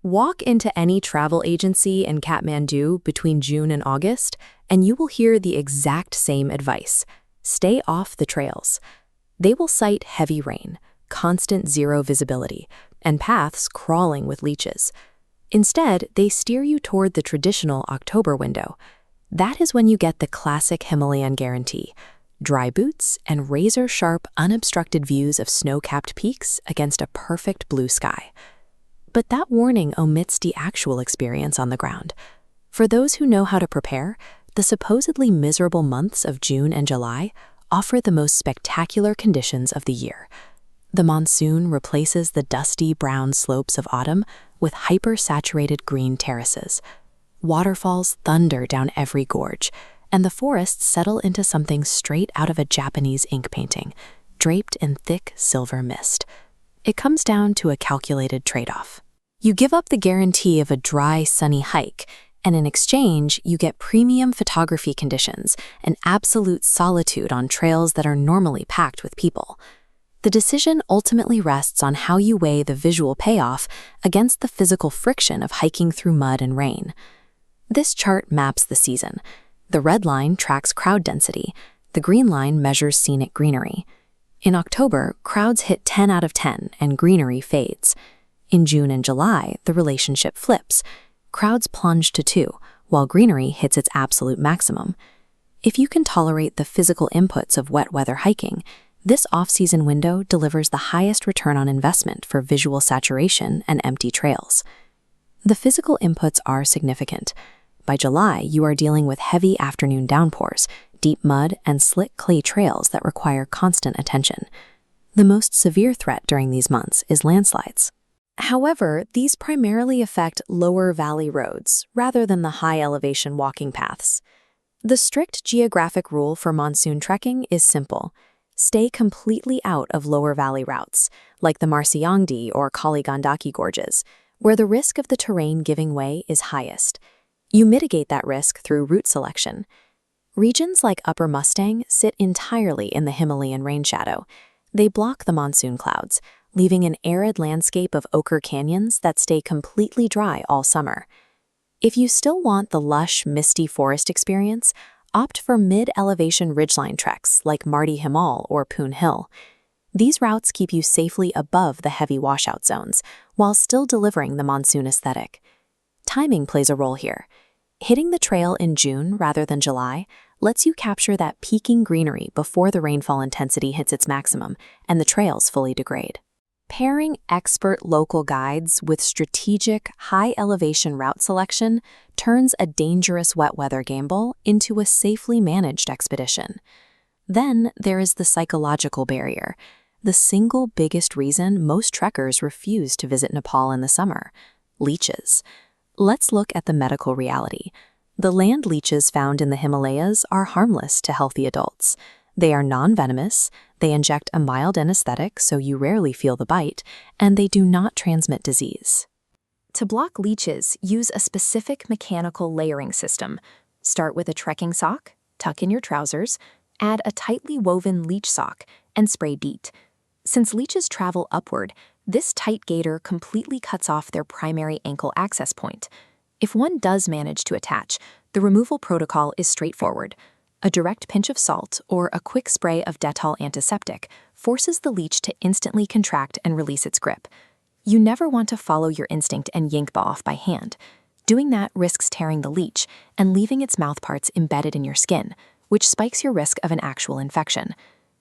Walk into any travel agency in Kathmandu between June and August, and you will hear the exact same advice. Stay off the trails. They will cite heavy rain, constant zero visibility, and paths crawling with leeches. Instead, they steer you toward the traditional October window. That is when you get the classic Himalayan guarantee: dry boots and razor-sharp, unobstructed views of snow-capped peaks against a perfect blue sky. But that warning omits the actual experience on the ground. For those who know how to prepare, the supposedly miserable months of June and July offer the most spectacular conditions of the year. The monsoon replaces the dusty brown slopes of autumn with hyper-saturated green terraces. Waterfalls thunder down every gorge, and the forests settle into something straight out of a Japanese ink painting, draped in thick silver mist. It comes down to a calculated trade-off. You give up the guarantee of a dry, sunny hike, and in exchange, you get premium photography conditions and absolute solitude on trails that are normally packed with people. The decision ultimately rests on how you weigh the visual payoff against the physical friction of hiking through mud and rain. This chart maps the season. The red line tracks crowd density. The green line measures scenic greenery. In October, crowds hit 10 out of 10 and greenery fades. In June and July, the relationship flips. Crowds plunge to 2, while greenery hits its absolute maximum. If you can tolerate the physical inputs of wet weather hiking, this off-season window delivers the highest return on investment for visual saturation and empty trails. The physical inputs are significant. By July, you are dealing with heavy afternoon downpours, deep mud, and slick clay trails that require constant attention. The most severe threat during these months is landslides. However, these primarily affect lower valley roads rather than the high-elevation walking paths. The strict geographic rule for monsoon trekking is simple: stay completely out of lower valley routes, like the Marsyangdi or Kali Gandaki gorges, where the risk of the terrain giving way is highest. You mitigate that risk through route selection. Regions like Upper Mustang sit entirely in the Himalayan rain shadow. They block the monsoon clouds, leaving an arid landscape of ochre canyons that stay completely dry all summer. If you still want the lush, misty forest experience, opt for mid-elevation ridgeline treks like Mardi Himal or Poon Hill. These routes keep you safely above the heavy washout zones, while still delivering the monsoon aesthetic. Timing plays a role here. Hitting the trail in June rather than July lets you capture that peaking greenery before the rainfall intensity hits its maximum and the trails fully degrade. Pairing expert local guides with strategic, high-elevation route selection turns a dangerous wet weather gamble into a safely managed expedition. Then there is the psychological barrier, the single biggest reason most trekkers refuse to visit Nepal in the summer: leeches. Let's look at the medical reality. The land leeches found in the Himalayas are harmless to healthy adults. They are non-venomous, they inject a mild anesthetic so you rarely feel the bite, and they do not transmit disease. To block leeches, use a specific mechanical layering system. Start with a trekking sock, tuck in your trousers, add a tightly woven leech sock, and spray DEET. Since leeches travel upward, this tight gaiter completely cuts off their primary ankle access point. If one does manage to attach, the removal protocol is straightforward. A direct pinch of salt or a quick spray of Dettol antiseptic forces the leech to instantly contract and release its grip. You never want to follow your instinct and yank off by hand. Doing that risks tearing the leech and leaving its mouthparts embedded in your skin, which spikes your risk of an actual infection.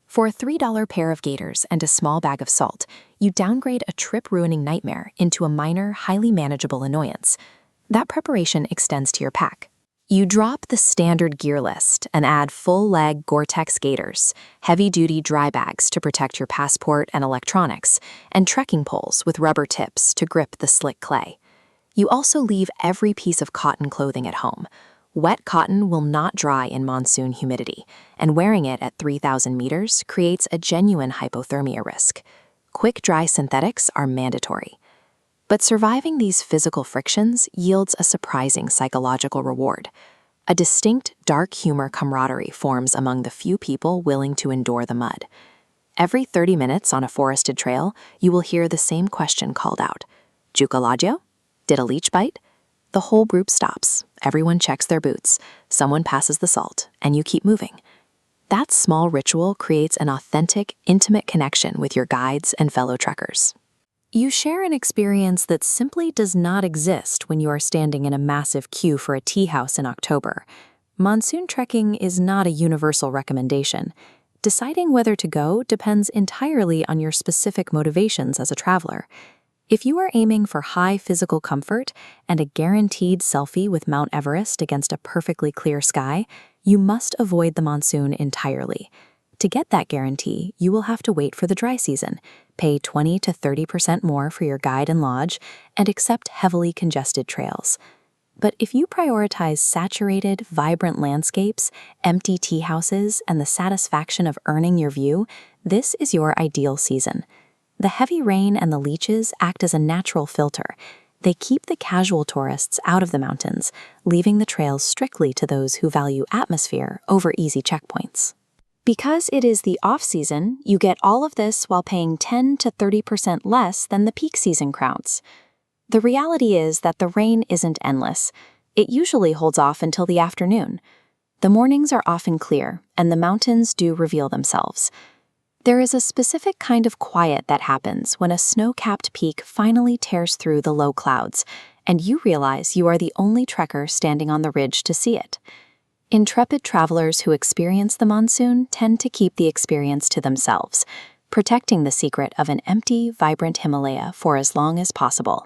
For a $3 pair of gaiters and a small bag of salt, you downgrade a trip-ruining nightmare into a minor, highly manageable annoyance. That preparation extends to your pack. You drop the standard gear list and add full-leg Gore-Tex gaiters, heavy-duty dry bags to protect your passport and electronics, and trekking poles with rubber tips to grip the slick clay. You also leave every piece of cotton clothing at home. Wet cotton will not dry in monsoon humidity, and wearing it at 3,000 meters creates a genuine hypothermia risk. Quick-dry synthetics are mandatory. But surviving these physical frictions yields a surprising psychological reward. A distinct dark humor camaraderie forms among the few people willing to endure the mud. Every 30 minutes on a forested trail, you will hear the same question called out: "Jukalajyo? Did a leech bite? The whole group stops, everyone checks their boots, someone passes the salt, and you keep moving. That small ritual creates an authentic, intimate connection with your guides and fellow trekkers. You share an experience that simply does not exist when you are standing in a massive queue for a tea house in October. Monsoon trekking is not a universal recommendation. Deciding whether to go depends entirely on your specific motivations as a traveler. If you are aiming for high physical comfort and a guaranteed selfie with Mount Everest against a perfectly clear sky, you must avoid the monsoon entirely. To get that guarantee, you will have to wait for the dry season, pay 20 to 30% more for your guide and lodge, and accept heavily congested trails. But if you prioritize saturated, vibrant landscapes, empty tea houses, and the satisfaction of earning your view, this is your ideal season. The heavy rain and the leeches act as a natural filter. They keep the casual tourists out of the mountains, leaving the trails strictly to those who value atmosphere over easy checkpoints. Because it is the off-season, you get all of this while paying 10 to 30% less than the peak season crowds. The reality is that the rain isn't endless. It usually holds off until the afternoon. The mornings are often clear, and the mountains do reveal themselves. There is a specific kind of quiet that happens when a snow-capped peak finally tears through the low clouds, and you realize you are the only trekker standing on the ridge to see it. Intrepid travelers who experience the monsoon tend to keep the experience to themselves, protecting the secret of an empty, vibrant Himalaya for as long as possible.